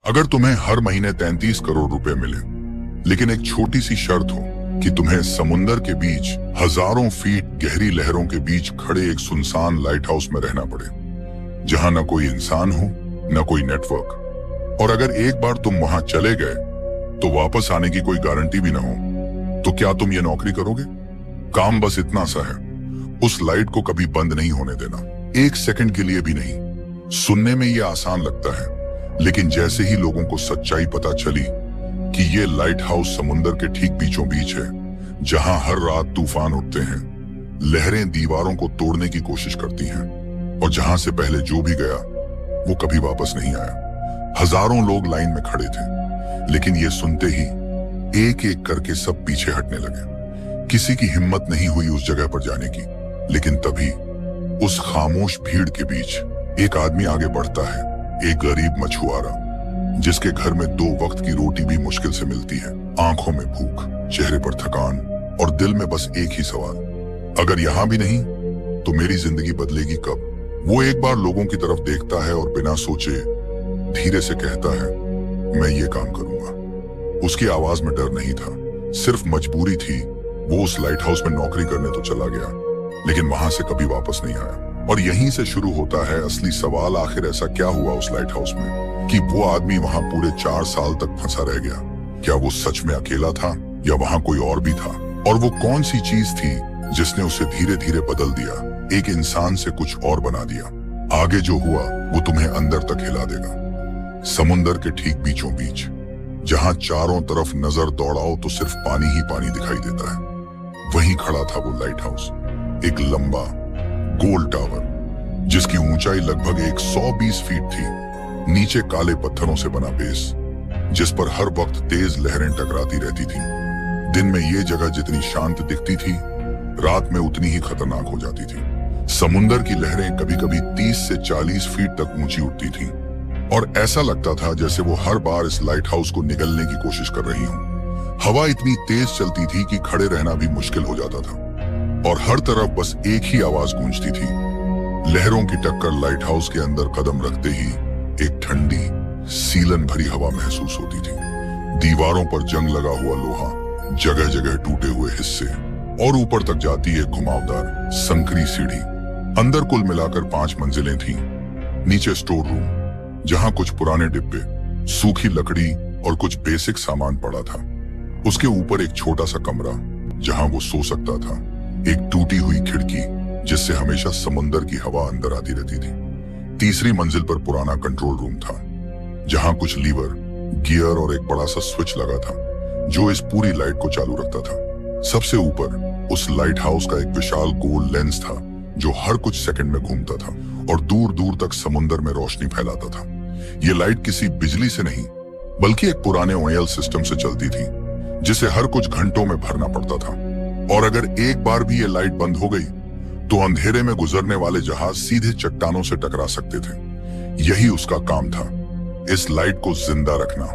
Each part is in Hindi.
अगर तुम्हें हर महीने 33 करोड़ रुपए मिले, लेकिन एक छोटी सी शर्त हो कि तुम्हें समुंदर के बीच हजारों फीट गहरी लहरों के बीच खड़े एक सुनसान लाइट हाउस में रहना पड़े, जहां न कोई इंसान हो न कोई नेटवर्क, और अगर एक बार तुम वहां चले गए तो वापस आने की कोई गारंटी भी ना हो, तो क्या तुम ये नौकरी करोगे? काम बस इतना सा है, उस लाइट को कभी बंद नहीं होने देना, एक सेकंड के लिए भी नहीं। सुनने में ये आसान लगता है, लेकिन जैसे ही लोगों को सच्चाई पता चली कि ये लाइट हाउस समुंदर के ठीक बीचों बीच है, जहां हर रात तूफान उठते हैं, लहरें दीवारों को तोड़ने की कोशिश करती हैं, और जहां से पहले जो भी गया वो कभी वापस नहीं आया। हजारों लोग लाइन में खड़े थे, लेकिन ये सुनते ही एक एक करके सब पीछे हटने लगे। किसी की हिम्मत नहीं हुई उस जगह पर जाने की, लेकिन तभी उस खामोश भीड़ के बीच एक आदमी आगे बढ़ता है, एक गरीब मछुआरा जिसके घर में 2 वक्त की रोटी भी मुश्किल से मिलती है। आंखों में भूख, चेहरे पर थकान और दिल में बस एक ही सवाल, अगर यहां भी नहीं तो मेरी जिंदगी बदलेगी कब? वो एक बार लोगों की तरफ देखता है और बिना सोचे धीरे से कहता है, मैं ये काम करूंगा। उसकी आवाज में डर नहीं था, सिर्फ मजबूरी थी। वो उस लाइट हाउस में नौकरी करने तो चला गया, लेकिन वहां से कभी वापस नहीं आया। और यहीं से शुरू होता है असली सवाल, आखिर ऐसा क्या हुआ उस लाइट हाउस में कि वो आदमी वहां पूरे 4 साल तक फंसा रह गया? क्या वो सच में अकेला था या वहां कोई और भी था? और वो कौन सी चीज थी जिसने उसे धीरे धीरे बदल दिया, एक इंसान से कुछ और बना दिया? आगे जो हुआ वो तुम्हें अंदर तक हिला देगा। समुंदर के ठीक बीचों बीच, जहां चारों तरफ नजर दौड़ाओ तो सिर्फ पानी ही पानी दिखाई देता है, वहीं खड़ा था वो लाइट हाउस, एक लंबा गोल टावर जिसकी ऊंचाई लगभग 120 फीट थी। नीचे काले पत्थरों से बना बेस, जिस पर हर वक्त तेज लहरें टकराती रहती थीं। दिन में ये जगह जितनी शांत दिखती थी, रात में उतनी ही खतरनाक हो जाती थी। समुंदर की लहरें कभी कभी 30 से 40 फीट तक ऊंची उठती थीं, और ऐसा लगता था जैसे वो हर बार इस लाइट हाउस को निगलने की कोशिश कर रही हों। हवा इतनी तेज चलती थी कि खड़े रहना भी मुश्किल हो जाता था, और हर तरफ बस एक ही आवाज गूंजती थी। लहरों की टक्कर लाइट हाउस के अंदर कदम रखते ही एक ठंडी सीलन भरी हवा महसूस होती थी। दीवारों पर जंग लगा हुआ लोहा, जगह जगह टूटे हुए हिस्से, और ऊपर तक जाती एक घुमावदार संकरी सीढ़ी। अंदर कुल मिलाकर 5 मंजिलें थीं। नीचे स्टोर रूम, जहां कुछ पुराने डिब्बे, सूखी लकड़ी और कुछ बेसिक सामान पड़ा था। उसके ऊपर एक छोटा सा कमरा जहां वो सो सकता था, एक टूटी हुई खिड़की जिससे हमेशा समुंदर की हवा अंदर आती रहती थी। तीसरी मंजिल पर पुराना कंट्रोल रूम था, जहां कुछ लीवर, गियर और एक बड़ा सा स्विच लगा था जो इस पूरी लाइट को चालू रखता था। सबसे ऊपर उस लाइट हाउस का एक विशाल गोल लेंस था जो हर कुछ सेकंड में घूमता था और दूर दूर तक समुंदर में रोशनी फैलाता था। ये लाइट किसी बिजली से नहीं, बल्कि एक पुराने ऑयल सिस्टम से चलती थी, जिसे हर कुछ घंटों में भरना पड़ता था। और अगर एक बार भी ये लाइट बंद हो गई तो अंधेरे में गुजरने वाले जहाज सीधे चट्टानों से टकरा सकते थे। यही उसका काम था, इस लाइट को जिंदा रखना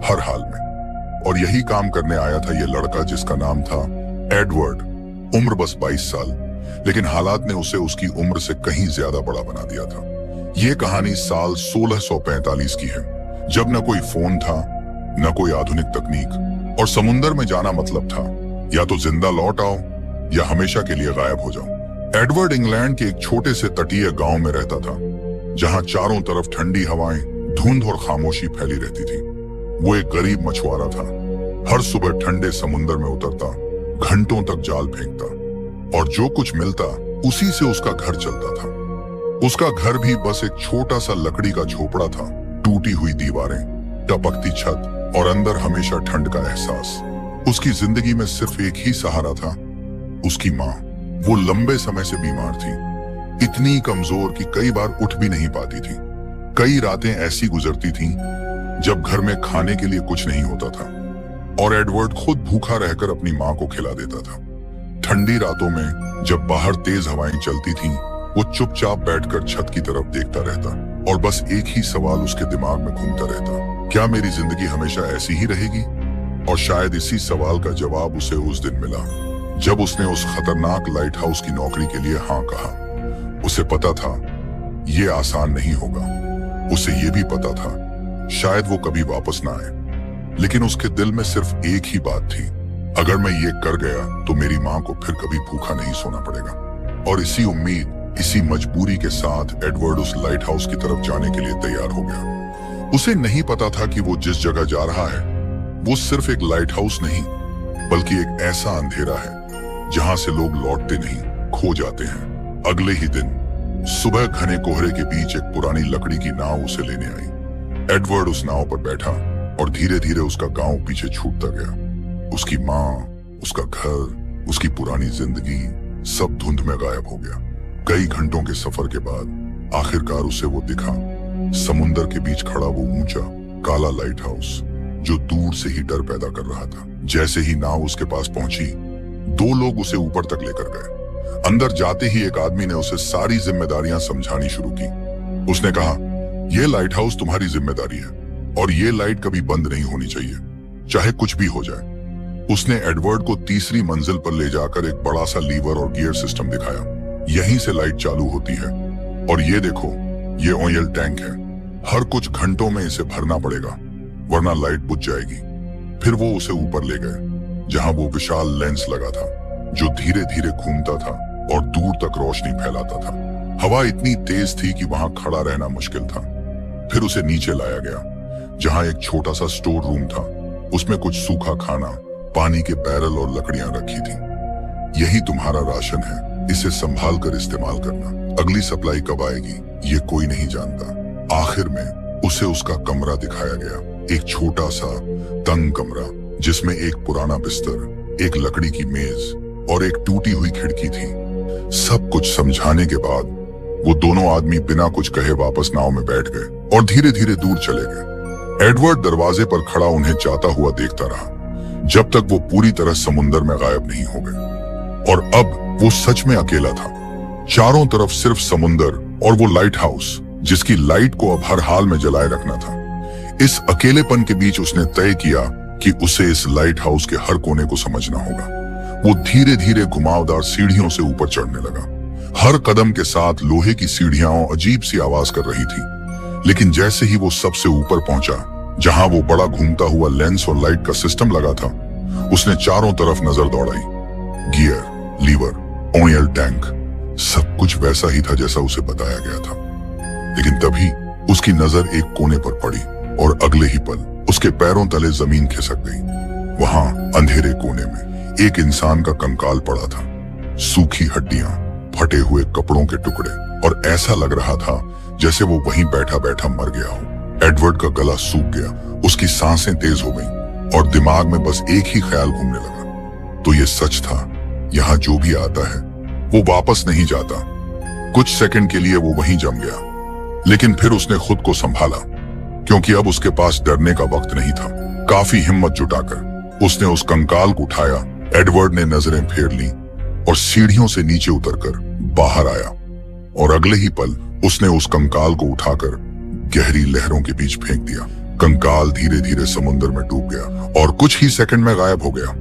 हर हाल में। और यही काम करने आया था ये लड़का जिसका नाम था एडवर्ड। उम्र बस 22 साल, लेकिन हालात ने उसे उसकी उम्र से कहीं ज्यादा बड़ा बना दिया था। ये कहानी साल 1645 की है, जब न कोई फोन था न कोई आधुनिक तकनीक, और समुंदर में जाना मतलब था या तो जिंदा लौट आओ या हमेशा के लिए गायब हो जाओ। एडवर्ड इंग्लैंड के एक छोटे से तटीय गांव में रहता था, जहां चारों तरफ ठंडी हवाएं, धुंध और खामोशी फैली रहती थी। वो एक गरीब मछुआरा था। हर सुबह ठंडे समुंदर में उतरता, घंटों तक जाल फेंकता, और जो कुछ मिलता उसी से उसका घर चलता था। उसका घर भी बस एक छोटा सा लकड़ी का झोपड़ा था, टूटी हुई दीवारें, टपकती छत और अंदर हमेशा ठंड का एहसास। उसकी जिंदगी में सिर्फ एक ही सहारा था, उसकी माँ। वो लंबे समय से बीमार थी, इतनी कमजोर कि कई बार उठ भी नहीं पाती थी। कई रातें ऐसी गुजरती थीं जब घर में खाने के लिए कुछ नहीं होता था, और एडवर्ड खुद भूखा रहकर अपनी माँ को खिला देता था। ठंडी रातों में जब बाहर तेज हवाएं चलती थीं, वो चुपचाप बैठकर छत की तरफ देखता रहता, और बस एक ही सवाल उसके दिमाग में घूमता रहता, क्या मेरी जिंदगी हमेशा ऐसी ही रहेगी? और शायद इसी सवाल का जवाब उसे उस दिन मिला, जब उसने उस खतरनाक लाइट हाउस की नौकरी के लिए हाँ कहा। उसे पता था ये आसान नहीं होगा, उसे ये भी पता था शायद वो कभी वापस ना आए। लेकिन उसके दिल में सिर्फ एक ही बात थी, अगर मैं ये कर गया तो मेरी माँ को फिर कभी भूखा नहीं सोना पड़ेगा। और इसी उम्मीद, इसी मजबूरी के साथ एडवर्ड उस लाइट हाउस की तरफ जाने के लिए तैयार हो गया। उसे नहीं पता था कि वो जिस जगह जा रहा है वो सिर्फ एक लाइट हाउस नहीं, बल्कि एक ऐसा अंधेरा है जहां से लोग लौटते नहीं, खो जाते हैं। अगले ही दिन सुबह घने कोहरे के बीच एक पुरानी लकड़ी की नाव उसे लेने आई। एडवर्ड उस नाव पर बैठा और धीरे धीरे उसका गांव पीछे छूटता गया। उसकी माँ, उसका घर, उसकी पुरानी जिंदगी सब धुंध में गायब हो गया। कई घंटों के सफर के बाद आखिरकार उसे वो दिखा, समुंदर के बीच खड़ा वो ऊंचा काला लाइट हाउस जो दूर से ही डर पैदा कर रहा था। जैसे ही नाव उसके पास पहुंची, दो लोग उसे ऊपर तक लेकर गए। अंदर जाते ही एक आदमी ने उसे सारी जिम्मेदारियां समझानी शुरू की। उसने कहा, यह लाइट हाउस तुम्हारी जिम्मेदारी है और ये लाइट कभी बंद नहीं होनी चाहिए, चाहे कुछ भी हो जाए। उसने एडवर्ड को तीसरी मंजिल पर ले जाकर एक बड़ा सा लीवर और गियर सिस्टम दिखाया। यहीं से लाइट चालू होती है और ये देखो, ये ऑयल टैंक है। हर कुछ घंटों में इसे भरना पड़ेगा वरना लाइट बुझ जाएगी। फिर वो उसे ऊपर ले गए जहां वो विशाल लेंस लगा था जो धीरे धीरे घूमता था और दूर तक रोशनी फैलाता था। हवा इतनी तेज थी कि वहां खड़ा रहना मुश्किल था। फिर उसे नीचे लाया गया जहां एक छोटा सा स्टोर रूम था। उसमें कुछ सूखा खाना, पानी के बैरल और लकड़ियां रखी थी। यही तुम्हारा राशन है, इसे संभाल कर इस्तेमाल करना। अगली सप्लाई कब आएगी ये कोई नहीं जानता। आखिर में उसे उसका कमरा दिखाया गया, एक छोटा सा तंग कमरा जिसमें एक पुराना बिस्तर, एक लकड़ी की मेज और एक टूटी हुई खिड़की थी। सब कुछ समझाने के बाद वो दोनों आदमी बिना कुछ कहे वापस नाव में बैठ गए और धीरे धीरे दूर चले गए। एडवर्ड दरवाजे पर खड़ा उन्हें जाता हुआ देखता रहा जब तक वो पूरी तरह समुंदर में गायब नहीं हो गए। और अब वो सच में अकेला था। चारों तरफ सिर्फ समुंदर और वो लाइट हाउस जिसकी लाइट को अब हर हाल में जलाए रखना था। इस अकेलेपन के बीच उसने तय किया कि उसे इस लाइट हाउस के हर कोने को समझना होगा। वो धीरे धीरे घुमावदार सीढ़ियों से ऊपर चढ़ने लगा। हर कदम के साथ लोहे की सीढ़ियां अजीब सी आवाज कर रही थी। लेकिन जैसे ही वो सबसे ऊपर पहुंचा जहां वो बड़ा घूमता हुआ लेंस और लाइट का सिस्टम लगा था, उसने चारों तरफ नजर दौड़ाई। गियर, लीवर, ऑयल टैंक, सब कुछ वैसा ही था जैसा उसे बताया गया था। लेकिन तभी उसकी नजर एक कोने पर पड़ी और अगले ही पल उसके पैरों तले जमीन खिसक गई। वहां अंधेरे कोने में एक इंसान का कंकाल पड़ा था। सूखी हड्डियां, फटे हुए कपड़ों के टुकड़े और ऐसा लग रहा था जैसे वो वहीं बैठा बैठा मर गया हो। एडवर्ड का गला सूख गया, उसकी सांसें तेज हो गईं और दिमाग में बस एक ही ख्याल घूमने लगा। तो ये सच था, यहाँ जो भी आता है वो वापस नहीं जाता। कुछ सेकंड के लिए वो वहीं जम गया, लेकिन फिर उसने खुद को संभाला क्योंकि अब उसके पास डरने का वक्त नहीं था। काफी हिम्मत जुटाकर उसने उस कंकाल को उठाया। एडवर्ड ने नजरें फेर ली और सीढ़ियों से नीचे उतरकर बाहर आया और अगले ही पल उसने उस कंकाल को उठाकर गहरी लहरों के बीच फेंक दिया। कंकाल धीरे धीरे समुद्र में डूब गया और कुछ ही सेकंड में गायब हो गया।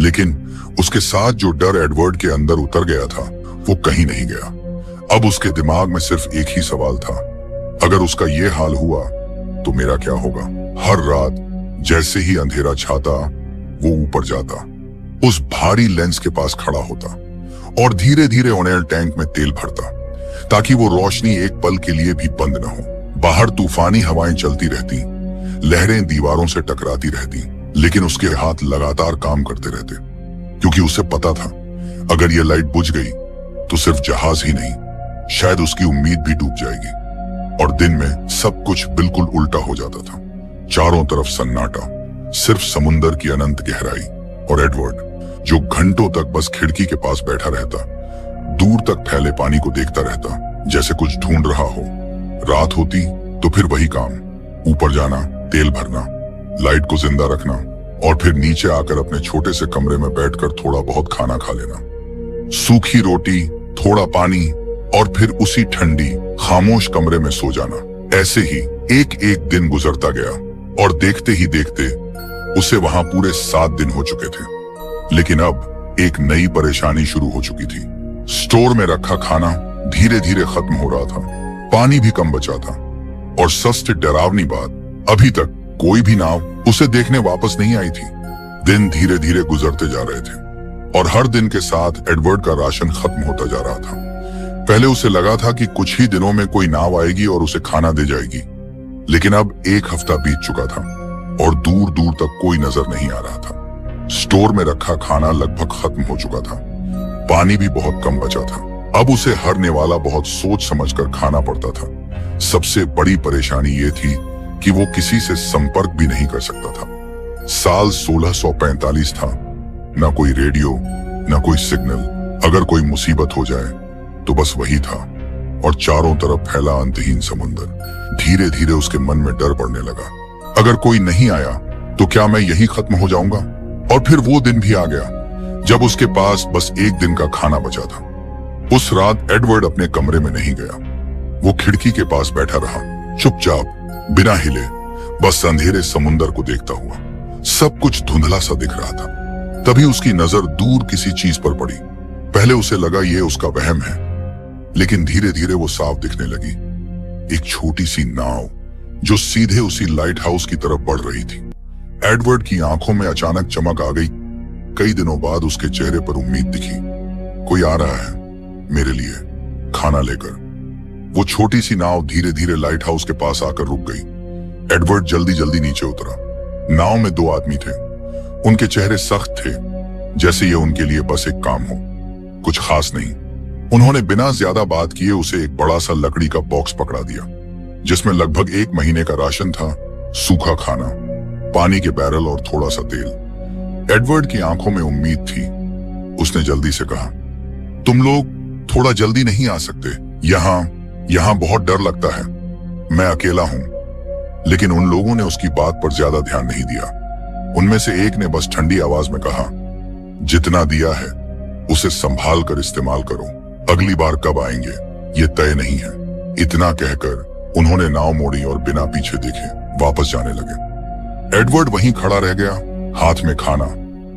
लेकिन उसके साथ जो डर एडवर्ड के अंदर उतर गया था वो कहीं नहीं गया। अब उसके दिमाग में सिर्फ एक ही सवाल था, अगर उसका ये हाल हुआ तो मेरा क्या होगा। हर रात जैसे ही अंधेरा छाता वो ऊपर जाता, उस भारी लेंस के पास खड़ा होता और धीरे धीरे ऑयल टैंक में तेल भरता ताकि वो रोशनी एक पल के लिए भी बंद न हो। बाहर तूफानी हवाएं चलती रहती, लहरें दीवारों से टकराती रहती, लेकिन उसके हाथ लगातार काम करते रहते क्योंकि उसे पता था अगर ये लाइट बुझ गई तो सिर्फ जहाज ही नहीं, शायद उसकी उम्मीद भी डूब जाएगी। और दिन में सब कुछ बिल्कुल उल्टा हो जाता था। चारों तरफ सन्नाटा, सिर्फ समुंदर की अनंत गहराई और एडवर्ड जो घंटों तक बस खिड़की के पास बैठा रहता, दूर तक फैले पानी को देखता रहता जैसे कुछ ढूंढ रहा हो। रात होती तो फिर वही काम, ऊपर जाना, तेल भरना, लाइट को जिंदा रखना और फिर नीचे आकर अपने छोटे से कमरे में बैठकर थोड़ा बहुत खाना खा लेना। सूखी रोटी, थोड़ा पानी और फिर उसी ठंडी खामोश कमरे में सो जाना। ऐसे ही एक एक दिन गुजरता गया और देखते ही देखते उसे वहां पूरे 7 दिन हो चुके थे। लेकिन अब एक नई परेशानी शुरू हो चुकी थी। स्टोर में रखा खाना धीरे धीरे खत्म हो रहा था, पानी भी कम बचा था और सबसे डरावनी बात, अभी तक कोई भी नाव उसे देखने वापस नहीं आई थी। दिन धीरे धीरे गुजरते जा रहे थे और हर दिन के साथ एडवर्ड का राशन खत्म होता जा रहा था। पहले उसे लगा था कि कुछ ही दिनों में कोई नाव आएगी और उसे खाना दे जाएगी, लेकिन अब एक हफ्ता बीत चुका था और दूर दूर तक कोई नजर नहीं आ रहा था। स्टोर में रखा खाना लगभग खत्म हो चुका था, पानी भी बहुत कम बचा था। अब उसे हर निवाला बहुत सोच समझकर खाना पड़ता था। सबसे बड़ी परेशानी ये थी कि वो किसी से संपर्क भी नहीं कर सकता था। साल 1645 था, ना कोई रेडियो, ना कोई सिग्नल। अगर कोई मुसीबत हो जाए तो बस वही था, और चारों तरफ फैला अंतहीन समुंदर। धीरे धीरे उसके मन में डर बढ़ने लगा। अगर कोई नहीं आया तो क्या मैं यहीं खत्म हो जाऊंगा? और फिर वो दिन भी आ गया जब उसके पास बस एक दिन का खाना बचा था। उस रात एडवर्ड अपने कमरे में नहीं गया। वो खिड़की के पास बैठा रहा, चुपचाप, बिना हिले, बस अंधेरे समुंदर को देखता हुआ। सब कुछ धुंधला सा दिख रहा था। तभी उसकी नजर दूर किसी चीज पर पड़ी। पहले उसे लगा ये उसका वहम है, लेकिन धीरे धीरे वो साफ दिखने लगी। एक छोटी सी नाव जो सीधे उसी लाइट हाउस की तरफ बढ़ रही थी। एडवर्ड की आंखों में अचानक चमक आ गई। कई दिनों बाद उसके चेहरे पर उम्मीद दिखी। कोई आ रहा है मेरे लिए खाना लेकर। वो छोटी सी नाव धीरे धीरे लाइट हाउस के पास आकर रुक गई। एडवर्ड जल्दी जल्दी नीचे उतरा। नाव में 2 आदमी थे। उनके चेहरे सख्त थे, जैसे ये उनके लिए बस एक काम हो, कुछ खास नहीं। उन्होंने बिना ज्यादा बात किए उसे एक बड़ा सा लकड़ी का बॉक्स पकड़ा दिया, जिसमें लगभग 1 महीने का राशन था, सूखा खाना, पानी के बैरल और थोड़ा सा तेल। एडवर्ड की आंखों में उम्मीद थी। उसने जल्दी से कहा, तुम लोग थोड़ा जल्दी नहीं आ सकते? यहाँ बहुत डर लगता है। मैं अकेला हूं। लेकिन उन लोगों ने उसकी बात पर ज्यादा ध्यान नहीं दिया। उनमें से एक ने बस ठंडी आवाज में कहा, जितना दिया है उसे संभाल कर इस्तेमाल करो, अगली बार कब आएंगे ये तय नहीं है। इतना कहकर उन्होंने नाव मोड़ी और बिना पीछे देखे वापस जाने लगे। एडवर्ड वहीं खड़ा रह गया, हाथ में खाना,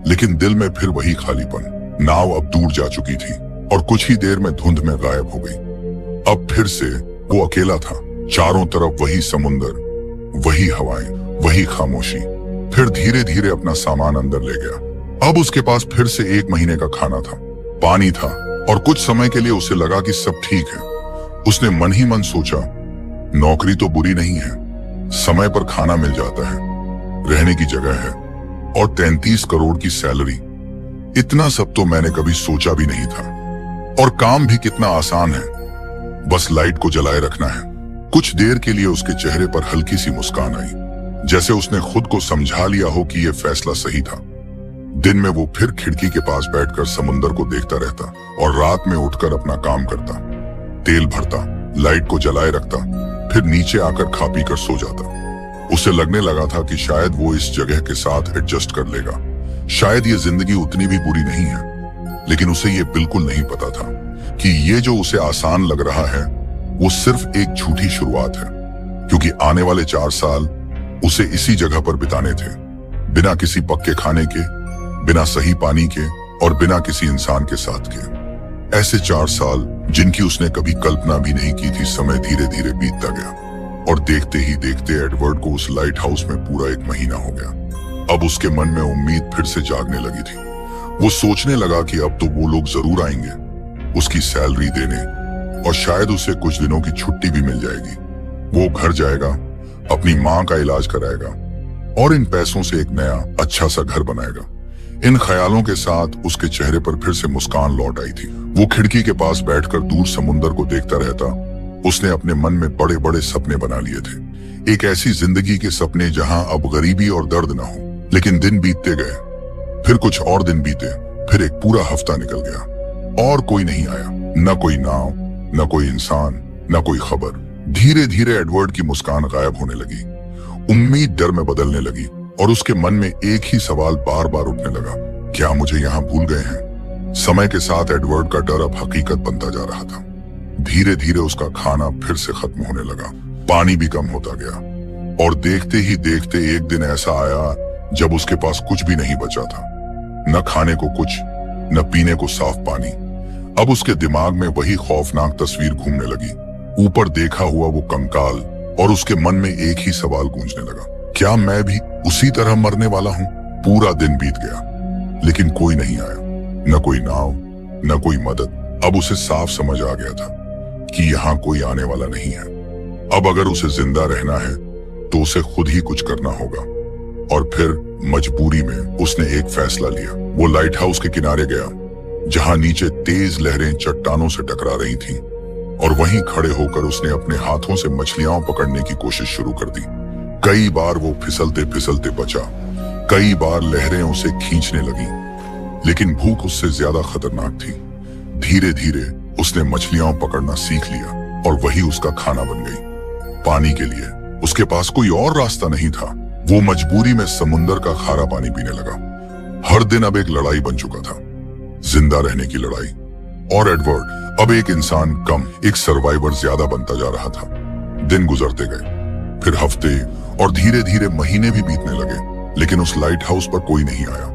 लेकिन दिल में फिर वही खालीपन। नाव अब दूर जा चुकी थी और कुछ ही देर में धुंध में गायब हो गई। अब फिर से वो अकेला था। चारों तरफ वही समुंदर, वही हवाएं, वही खामोशी। फिर धीरे धीरे अपना सामान अंदर ले गया। अब उसके पास फिर से 1 महीने का खाना था, पानी था, और कुछ समय के लिए उसे लगा कि सब ठीक है। उसने मन ही मन सोचा, नौकरी तो बुरी नहीं है, समय पर खाना मिल जाता है, रहने की जगह है, और 33 करोड़ की सैलरी। इतना सब तो मैंने कभी सोचा भी नहीं था। और काम भी कितना आसान है, बस लाइट को जलाए रखना है। कुछ देर के लिए उसके चेहरे पर हल्की सी मुस्कान आई, जैसे उसने खुद को समझा लिया हो कि यह फैसला सही था। दिन में वो फिर खिड़की के पास बैठकर समुंदर को देखता रहता और रात में उठकर अपना काम करता, तेल भरता, लाइट को जलाए रखता, फिर नीचे आकर खा पी कर सो जाता। उसे लगने लगा था कि शायद वो इस जगह के साथ एडजस्ट कर लेगा, शायद ये जिंदगी उतनी भी बुरी नहीं है। लेकिन उसे ये बिल्कुल नहीं पता था कि ये जो उसे आसान लग रहा है वो सिर्फ एक झूठी शुरुआत है, क्योंकि आने वाले 4 साल उसे इसी जगह पर बिताने थे, बिना किसी पक्के खाने के, बिना सही पानी के, और बिना किसी इंसान के साथ के। ऐसे 4 साल जिनकी उसने कभी कल्पना भी नहीं की थी। समय धीरे धीरे बीतता गया और देखते ही देखते एडवर्ड को उस लाइट हाउस में पूरा 1 महीना हो गया। अब उसके मन में उम्मीद फिर से जागने लगी थी। वो सोचने लगा कि अब तो वो लोग जरूर आएंगे उसकी सैलरी देने, और शायद उसे कुछ दिनों की छुट्टी भी मिल जाएगी। वो घर जाएगा, अपनी माँ का इलाज कराएगा और इन पैसों से एक नया अच्छा सा घर बनाएगा। इन ख्यालों के साथ उसके चेहरे पर फिर से मुस्कान लौट आई थी। वो खिड़की के पास बैठकर दूर समुंदर को देखता रहता। उसने अपने मन में बड़े बड़े सपने बना लिए थे, एक ऐसी जिंदगी के सपने जहां अब गरीबी और दर्द ना हो। लेकिन दिन बीतते गए, फिर कुछ और दिन बीते, फिर एक पूरा हफ्ता निकल गया और कोई नहीं आया। न कोई नाव, न कोई इंसान, न कोई खबर। धीरे धीरे एडवर्ड की मुस्कान गायब होने लगी, उम्मीद डर में बदलने लगी, और उसके मन में एक ही सवाल बार बार उठने लगा, क्या मुझे यहाँ भूल गए हैं? समय के साथ एडवर्ड का डर अब हकीकत बनता जा रहा था। धीरे धीरे उसका खाना फिर से खत्म होने लगा, पानी भी कम होता गया, और देखते ही देखते एक दिन ऐसा आया जब उसके पास कुछ भी नहीं बचा था, न खाने को कुछ, न पीने को साफ पानी। अब उसके दिमाग में वही खौफनाक तस्वीर घूमने लगी। ऊपर देखा हुआ वो कंकाल और उसके मन में एक ही सवाल गूंजने लगा, क्या मैं भी उसी तरह मरने वाला हूं? पूरा दिन बीत गया, लेकिन कोई नहीं आया, न कोई नाव, न कोई मदद। अब उसे साफ समझ आ गया था कि यहाँ कोई आने वाला नहीं है। अब अगर उसे जिंदा रहना है तो उसे खुद ही कुछ करना होगा। और फिर मजबूरी में उसने एक फैसला लिया। वो लाइट हाउस के किनारे गया, जहां नीचे तेज लहरें चट्टानों से टकरा रही थीं, और वहीं खड़े होकर उसने अपने हाथों से मछलियां पकड़ने की कोशिश शुरू कर दी। कई बार वो फिसलते फिसलते बचा, कई बार लहरें उसे खींचने लगी, लेकिन भूख उससे ज्यादा खतरनाक थी। धीरे धीरे उसने मछलियां पकड़ना सीख लिया और वही उसका खाना बन गई। पानी के लिए उसके पास कोई और रास्ता नहीं था। वो मजबूरी में समुंदर का खारा पानी पीने लगा। हर दिन अब एक लड़ाई बन चुका था, जिंदा रहने की लड़ाई। और एडवर्ड अब एक इंसान कम, एक सर्वाइवर ज्यादा बनता जा रहा था। दिन गुजरते गए, फिर हफ्ते और धीरे धीरे महीने भी बीतने लगे, लेकिन उस लाइट हाउस पर कोई नहीं आया।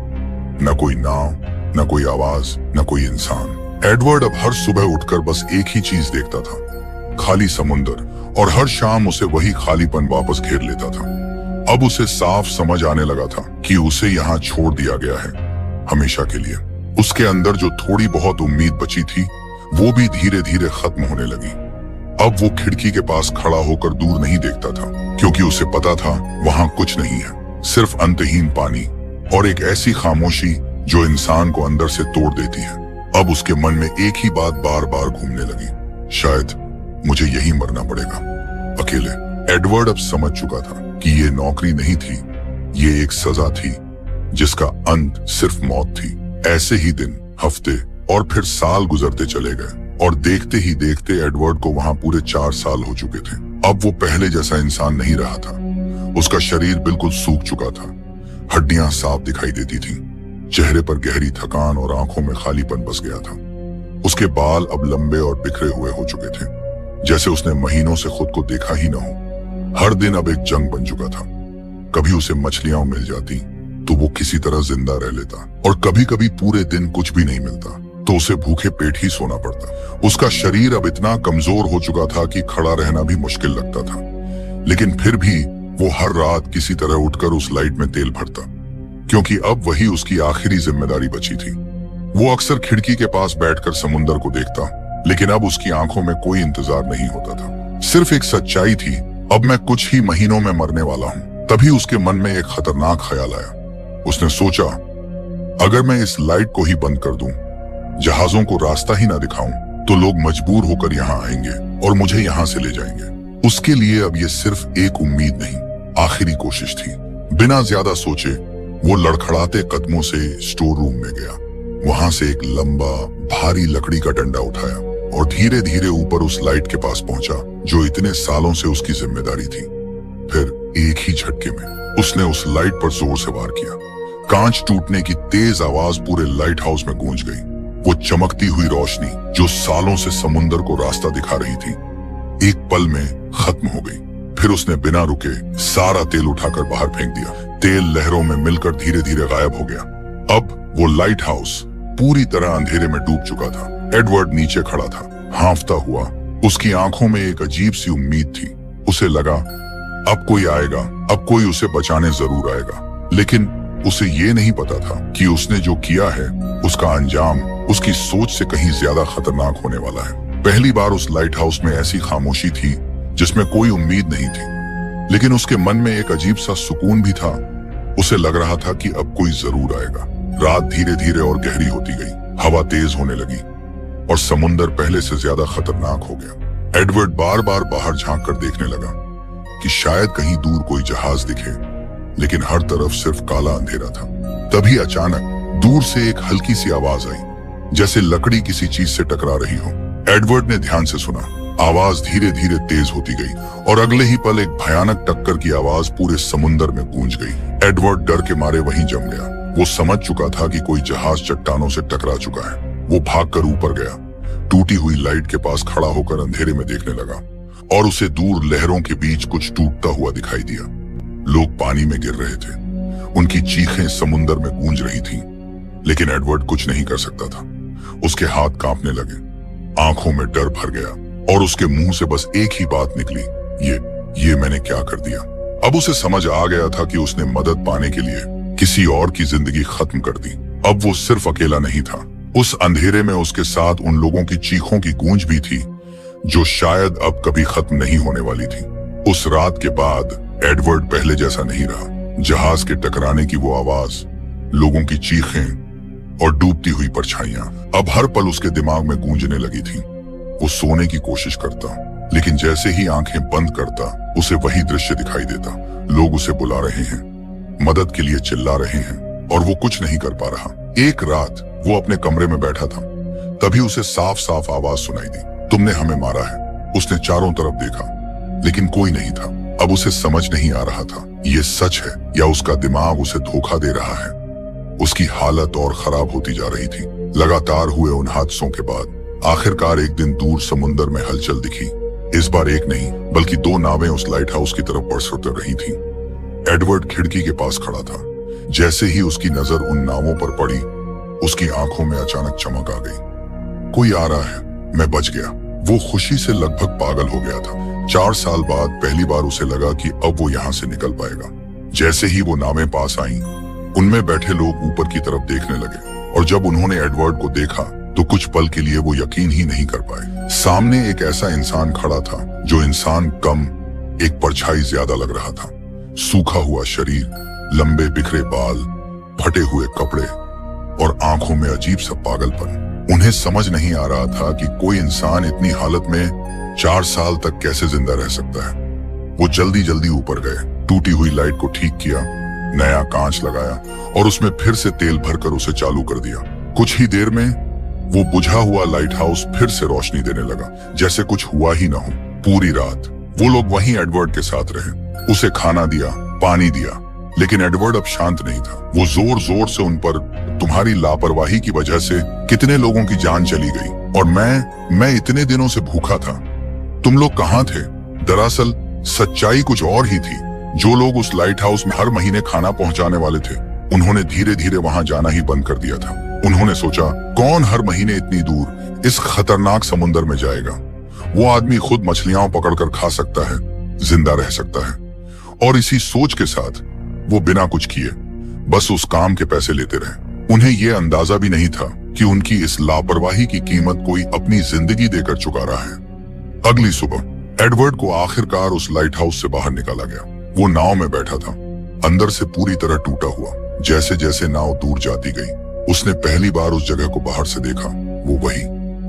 न कोई नाव, न कोई आवाज, न कोई इंसान। एडवर्ड अब हर सुबह उठकर बस एक ही चीज देखता था, खाली समुंदर, और हर शाम उसे वही खालीपन वापस घेर लेता था। अब उसे साफ समझ आने लगा था कि उसे यहाँ छोड़ दिया गया है, हमेशा के लिए। उसके अंदर जो थोड़ी बहुत उम्मीद बची थी, वो भी धीरे धीरे खत्म होने लगी। अब वो खिड़की के पास खड़ा होकर दूर नहीं देखता था, क्योंकि उसे पता था वहां कुछ नहीं है, सिर्फ अंतहीन पानी और एक ऐसी खामोशी जो इंसान को अंदर से तोड़ देती है। अब उसके मन में एक ही बात बार बार घूमने लगी, शायद मुझे यही मरना पड़ेगा, अकेले। एडवर्ड अब समझ चुका था कि ये नौकरी नहीं थी, ये एक सजा थी, जिसका अंत सिर्फ मौत थी। ऐसे ही दिन, हफ्ते और फिर साल गुजरते चले गए, और देखते ही देखते एडवर्ड को वहां पूरे 4 साल हो चुके थे। अब वो पहले जैसा इंसान नहीं रहा था। उसका शरीर बिल्कुल सूख चुका था, हड्डियां साफ दिखाई देती थीं, चेहरे पर गहरी थकान और आंखों में खालीपन बस गया था। उसके बाल अब लंबे और बिखरे हुए हो चुके थे, जैसे उसने महीनों से खुद को देखा ही न हो। हर दिन अब एक जंग बन चुका था। कभी उसे मछलियां मिल जाती तो वो किसी तरह जिंदा रह लेता, और कभी कभी पूरे दिन कुछ भी नहीं मिलता तो उसे भूखे पेट ही सोना पड़ता। उसका शरीर अब इतना कमजोर हो चुका था कि खड़ा रहना भी मुश्किल लगता था, लेकिन फिर भी वो हर रात किसी तरह उठकर उस लाइट में तेल भरता, क्योंकि अब वही उसकी आखिरी जिम्मेदारी बची थी। वो अक्सर खिड़की के पास बैठकर समुंदर को देखता, लेकिन अब उसकी आंखों में कोई इंतजार नहीं होता था, सिर्फ एक सच्चाई थी, अब मैं कुछ ही महीनों में मरने वाला हूं। तभी उसके मन में एक खतरनाक ख्याल आया। उसने सोचा, अगर मैं इस लाइट को ही बंद कर दूं, जहाजों को रास्ता ही ना दिखाऊं, तो लोग मजबूर होकर यहाँ आएंगे और मुझे यहाँ से ले जाएंगे। उसके लिए अब ये सिर्फ एक उम्मीद नहीं, आखिरी कोशिश थी। बिना ज्यादा सोचे वो लड़खड़ाते कदमों से स्टोर रूम में गया। वहां से एक लंबा भारी लकड़ी का डंडा उठाया और धीरे धीरे ऊपर उस लाइट के पास पहुंचा, जो इतने सालों से उसकी जिम्मेदारी थी। फिर एक ही झटके में उसने उस लाइट पर जोर से वार किया। कांच टूटने की तेज आवाज पूरे लाइट हाउस में गूंज गई। वो चमकती हुई रोशनी जो सालों से समुंदर को रास्ता दिखा रही थी, एक पल में खत्म हो गई। फिर उसने बिना रुके सारा तेल उठाकर बाहर फेंक दिया। तेल लहरों में मिलकर धीरे धीरे गायब हो गया। अब वो लाइट हाउस पूरी तरह अंधेरे में डूब चुका था। एडवर्ड नीचे खड़ा था, हांफता हुआ। उसकी आंखों में एक अजीब सी उम्मीद थी। उसे लगा, अब कोई आएगा, अब कोई उसे बचाने जरूर आएगा। लेकिन उसे ये नहीं पता था कि उसने जो किया है, उसका अंजाम उसकी सोच से कहीं ज्यादा खतरनाक होने वाला है। पहली बार उस लाइट हाउस में ऐसी खामोशी थी जिसमें कोई उम्मीद नहीं थी, लेकिन उसके मन में एक अजीब सा सुकून भी था। उसे लग रहा था कि अब कोई जरूर आएगा। रात धीरे धीरे और गहरी होती गई, हवा तेज होने लगी और समुंदर पहले से ज्यादा खतरनाक हो गया। एडवर्ड बार बार बाहर झांक कर देखने लगा कि शायद कहीं दूर कोई जहाज दिखे, लेकिन हर तरफ सिर्फ काला अंधेरा था। तभी अचानक दूर से एक हल्की सी आवाज आई, जैसे लकड़ी किसी चीज से टकरा रही हो। एडवर्ड ने ध्यान से सुना। आवाज धीरे धीरे तेज होती गई और अगले ही पल एक भयानक टक्कर की आवाज पूरे समुंदर में गूंज गई। एडवर्ड डर के मारे वहीं जम गया। वो समझ चुका था कि कोई जहाज चट्टानों से टकरा चुका है। वो भागकर ऊपर गया, टूटी हुई लाइट के पास खड़ा होकर अंधेरे में देखने लगा, और उसे दूर लहरों के बीच कुछ टूटता हुआ दिखाई दिया। लोग पानी में गिर रहे थे, उनकी चीखें समुंदर में गूंज रही थीं, लेकिन एडवर्ड कुछ नहीं कर सकता था। उसके हाथ कांपने लगे, आंखों में डर भर गया और उसके मुंह से बस एक ही बात निकली, ये मैंने क्या कर दिया। अब उसे समझ आ गया था कि उसने मदद पाने के लिए किसी और की जिंदगी खत्म कर दी। अब वो सिर्फ अकेला नहीं था, उस अंधेरे में उसके साथ उन लोगों की चीखों की गूंज भी थी जो शायद अब कभी खत्म नहीं होने वाली थी। उस रात के बाद एडवर्ड पहले जैसा नहीं रहा। जहाज के टकराने की वो आवाज, लोगों की चीखें और डूबती हुई परछाइयां अब हर पल उसके दिमाग में गूंजने लगी थी। वो सोने की कोशिश करता, लेकिन जैसे ही आंखें बंद करता उसे वही दृश्य दिखाई देता। लोग उसे बुला रहे हैं, मदद के लिए चिल्ला रहे हैं, और वो कुछ नहीं कर पा रहा। एक रात वो अपने कमरे में बैठा था, तभी उसे साफ साफ आवाज सुनाई दी, तुमने हमें मारा है। उसने चारों तरफ देखा, लेकिन कोई नहीं था। अब उसे समझ नहीं आ रहा था ये सच है या उसका दिमाग उसे धोखा दे रहा है। उसकी हालत और खराब होती जा रही थी। लगातार हुए उन हादसों के बाद आखिरकार एक दिन दूर समुंदर में हलचल दिखी। इस बार एक नहीं बल्कि दो नावें उस लाइट हाउस की तरफ बरसते रही थीं। एडवर्ड खिड़की के पास खड़ा था। जैसे ही उसकी नजर उन नावों पर पड़ी, उसकी आंखों में अचानक चमक आ गई। कोई आ रहा है, मैं बच गया। वो खुशी से लगभग पागल हो गया था। 4 साल बाद पहली बार उसे लगा कि अब वो यहाँ से निकल पाएगा। जैसे ही वो नावें पास आईं, उनमें बैठे लोग ऊपर की तरफ देखने लगे, और जब उन्होंने एडवर्ड को देखा तो कुछ पल के लिए वो यकीन ही नहीं कर पाए। सामने एक ऐसा इंसान खड़ा था जो इंसान कम, एक परछाई ज्यादा लग रहा था। सूखा हुआ शरीर, लंबे बिखरे बाल, फटे हुए कपड़े और आंखों में अजीब सा पागलपन। उन्हें समझ नहीं आ रहा था कि कोई इंसान इतनी हालत में 4 साल तक कैसे जिंदा रह सकता है। वो जल्दी जल्दी ऊपर गए, टूटी हुई लाइट को ठीक किया, नया कांच लगाया और उसमें फिर से तेल भरकर उसे चालू कर दिया। कुछ ही देर में वो बुझा हुआ लाइट हाउस फिर से रोशनी देने लगा, जैसे कुछ हुआ ही ना हो। पूरी रात वो लोग वहीं एडवर्ड के साथ रहे, उसे खाना दिया, पानी दिया, लेकिन एडवर्ड अब शांत नहीं था। वो जोर जोर से उन पर, तुम्हारी लापरवाही की वजह से कितने लोगों की जान चली गई, और मैं इतने दिनों से भूखा था, तुम लोग कहाँ थे? दरअसल सच्चाई कुछ और ही थी। जो लोग उस लाइट हाउस में हर महीने खाना पहुंचाने वाले थे, उन्होंने धीरे धीरे वहां जाना ही बंद कर दिया था। उन्होंने सोचा, कौन हर महीने इतनी दूर इस खतरनाक समुंदर में जाएगा? वो आदमी खुद मछलियां पकड़कर खा सकता है, जिंदा रह सकता है। और इसी सोच के साथ वो बिना कुछ किए बस उस काम के पैसे लेते रहे। उन्हें यह अंदाजा भी नहीं था कि उनकी इस लापरवाही की कीमत कोई अपनी जिंदगी देकर चुका रहा है। अगली सुबह एडवर्ड को आखिरकार उस लाइट हाउस से बाहर निकाला गया। वो नाव में बैठा था, अंदर से पूरी तरह टूटा हुआ। जैसे जैसे नाव दूर जाती गई, उसने पहली बार उस जगह को बाहर से देखा। वो वही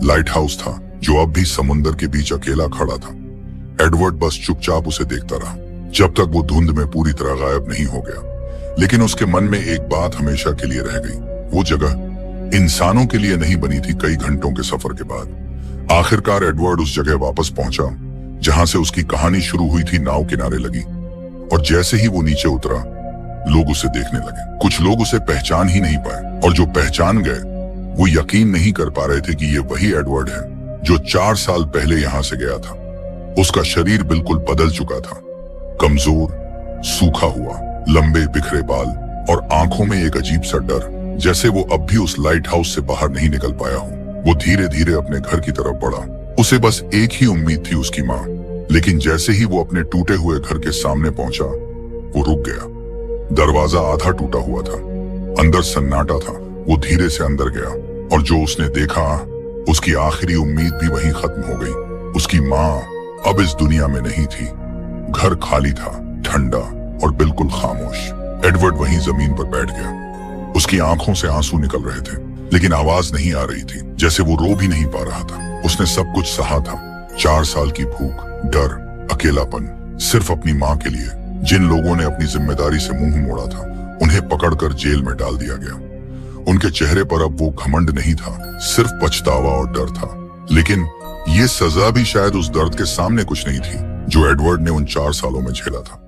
लाइट हाउस था जो अब भी समुंदर के बीच अकेला खड़ा था। एडवर्ड बस चुपचाप उसे देखता रहा जब तक वो धुंध में पूरी तरह गायब नहीं हो गया। लेकिन उसके मन में एक बात हमेशा के लिए रह गई। वो जगह इंसानों के लिए नहीं बनी थी। कई घंटों के सफर के बाद आखिरकार एडवर्ड उस जगह वापस पहुंचा जहां से उसकी कहानी शुरू हुई थी। नाव किनारे लगी, और जैसे ही वो नीचे उतरा, लोग उसे देखने लगे। कुछ लोग उसे पहचान ही नहीं पाए, और जो पहचान गए वो यकीन नहीं कर पा रहे थे कि ये वही एडवर्ड है जो 4 साल पहले यहां से गया था। उसका शरीर बिल्कुल बदल चुका था, कमजोर, सूखा हुआ, लंबे बिखरे बाल और आंखों में एक अजीब सा डर, जैसे वो अब भी उस लाइट हाउस से बाहर नहीं निकल पाया हो। वो धीरे धीरे अपने घर की तरफ बढ़ा। उसे बस एक ही उम्मीद थी, उसकी माँ। लेकिन जैसे ही वो अपने टूटे हुए घर के सामने पहुंचा, वो रुक गया। दरवाजा आधा टूटा हुआ था, अंदर सन्नाटा था। वो धीरे से अंदर गया, और जो उसने देखा, उसकी आखिरी उम्मीद भी वहीं खत्म हो गई। उसकी माँ अब इस दुनिया में नहीं थी। घर खाली था, ठंडा और बिल्कुल खामोश। एडवर्ड वहीं जमीन पर बैठ गया। उसकी आंखों से आंसू निकल रहे थे, लेकिन आवाज नहीं आ रही थी, जैसे वो रो भी नहीं पा रहा था। उसने सब कुछ सहा था, 4 साल की भूख, डर, अकेलापन, सिर्फ अपनी माँ के लिए। जिन लोगों ने अपनी जिम्मेदारी से मुंह मोड़ा था, उन्हें पकड़कर जेल में डाल दिया गया। उनके चेहरे पर अब वो घमंड नहीं था, सिर्फ पछतावा और डर था। लेकिन ये सजा भी शायद उस दर्द के सामने कुछ नहीं थी जो एडवर्ड ने उन 4 सालों में झेला था।